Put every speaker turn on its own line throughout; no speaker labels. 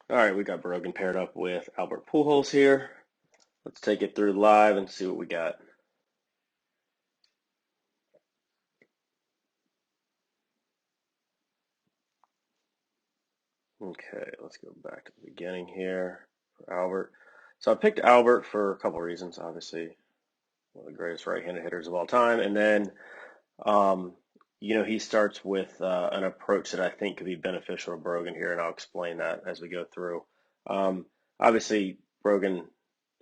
All right, we got Brogan paired up with Albert Pujols here. Let's take it through live and see what we got. Okay, let's go back to the beginning here for Albert. So I picked Albert for a couple of reasons. Obviously, one of the greatest right-handed hitters of all time, and then um, he starts with an approach that I think could be beneficial to Brogan here, and I'll explain that as we go through. Um, Obviously, Brogan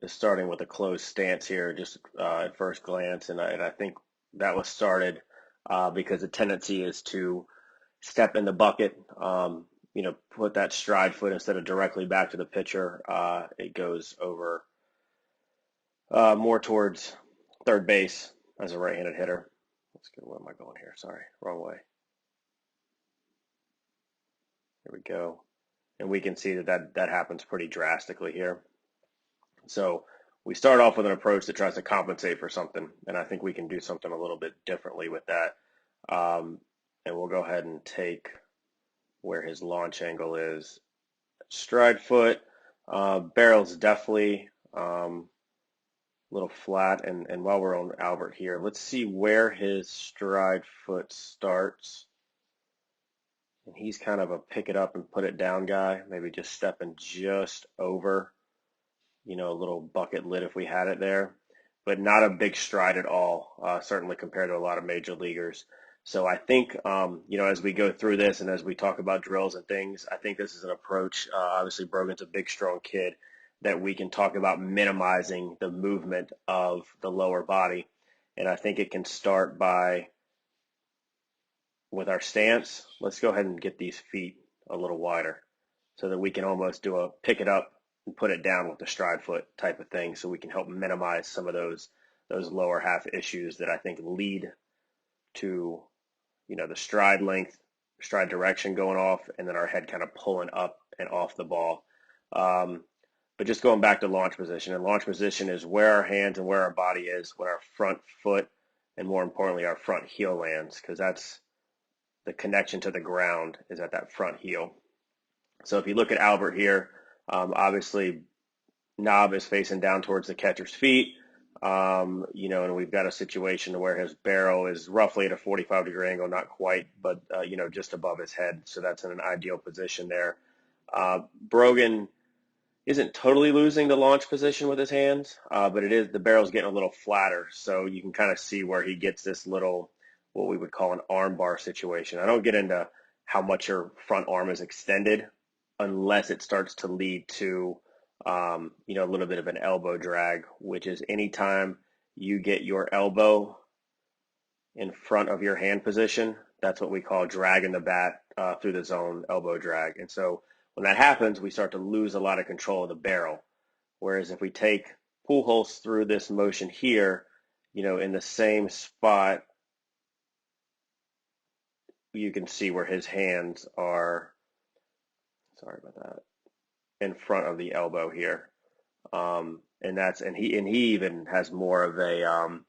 is starting with a closed stance here, just at first glance, and I think that was started because the tendency is to step in the bucket, put that stride foot instead of directly back to the pitcher. It goes over more towards third base as a right-handed hitter. Let's go. Where am I going here? Sorry, wrong way. Here we go. And we can see that happens pretty drastically here. So we start off with an approach that tries to compensate for something, and I think we can do something a little bit differently with that. And we'll go ahead and take where his launch angle is. Stride foot, barrel's definitely a little flat. And while we're on Albert here, let's see where his stride foot starts. And he's kind of a pick it up and put it down guy, maybe just stepping just over, a little bucket lid if we had it there, but not a big stride at all, certainly compared to a lot of major leaguers. So I think, as we go through this and as we talk about drills and things, I think this is an approach. Obviously, Brogan's a big, strong kid that we can talk about minimizing the movement of the lower body. And I think it can start with our stance. Let's go ahead and get these feet a little wider so that we can almost do a pick it up and put it down with the stride foot type of thing, so we can help minimize some of those lower half issues that I think lead to the stride length, stride direction going off, and then our head kind of pulling up and off the ball. But just going back to launch position, and launch position is where our hands and where our body is when our front foot and more importantly our front heel lands, because that's the connection to the ground is at that front heel. So if you look at Albert here, obviously knob is facing down towards the catcher's feet. And we've got a situation where his barrel is roughly at a 45-degree angle, not quite, but, just above his head. So that's in an ideal position there. Brogan isn't totally losing the launch position with his hands, but the barrel's getting a little flatter. So you can kind of see where he gets this little, what we would call an arm bar situation. I don't get into how much your front arm is extended unless it starts to lead to, a little bit of an elbow drag, which is anytime you get your elbow in front of your hand position, that's what we call dragging the bat through the zone, elbow drag. And so when that happens, we start to lose a lot of control of the barrel. Whereas if we take Pujols through this motion here, in the same spot, you can see where his hands are, sorry about that, in front of the elbow here. And he even has more of a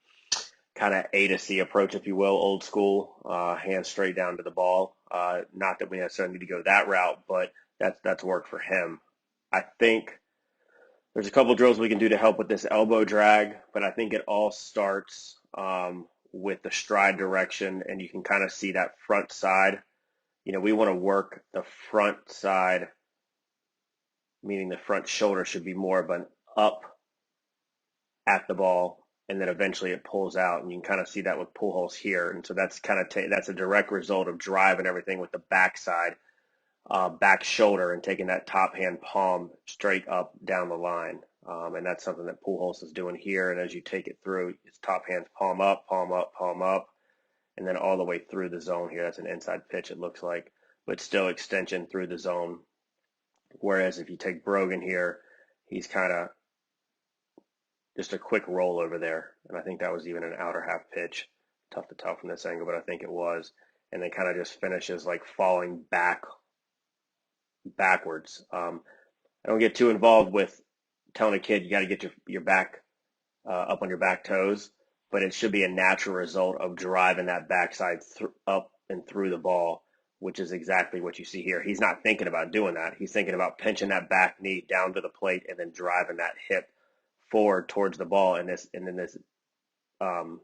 kind of A to C approach, if you will, old school, hands straight down to the ball. Not that we necessarily need to go that route, but that's worked for him. I think there's a couple drills we can do to help with this elbow drag, but I think it all starts with the stride direction, and you can kind of see that front side. We want to work the front side, meaning the front shoulder should be more of an up at the ball, and then eventually it pulls out, and you can kind of see that with Pujols here. And so that's kind of that's a direct result of drive and everything with the backside, back shoulder, and taking that top hand palm straight up down the line. And that's something that Pujols is doing here. And as you take it through, it's top hands palm up, palm up, palm up, and then all the way through the zone here. That's an inside pitch, it looks like, but still extension through the zone. Whereas if you take Brogan here, he's kind of just a quick roll over there. And I think that was even an outer half pitch. Tough to tell from this angle, but I think it was. And then kind of just finishes like falling backwards. I don't get too involved with telling a kid you got to get your back up on your back toes, but it should be a natural result of driving that backside up and through the ball, which is exactly what you see here. He's not thinking about doing that. He's thinking about pinching that back knee down to the plate and then driving that hip forward towards the ball. And then this um,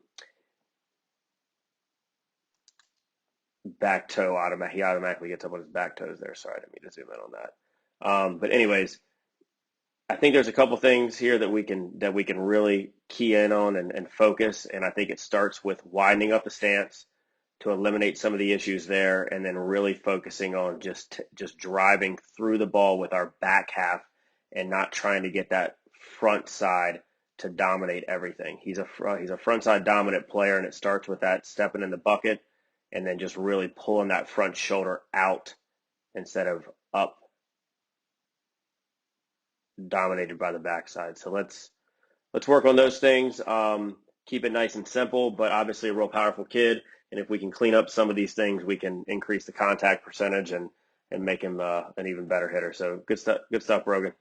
back toe he automatically gets up on his back toes there. Sorry, I didn't mean to zoom in on that. But anyways, I think there's a couple things here that we can really key in on and focus. And I think it starts with widening up the stance to eliminate some of the issues there, and then really focusing on just driving through the ball with our back half and not trying to get that front side to dominate everything. He's a front side dominant player, and it starts with that stepping in the bucket and then just really pulling that front shoulder out instead of up, dominated by the backside. So let's work on those things. Keep it nice and simple, but obviously a real powerful kid. And if we can clean up some of these things, we can increase the contact percentage and make him an even better hitter. So good stuff, Brogan.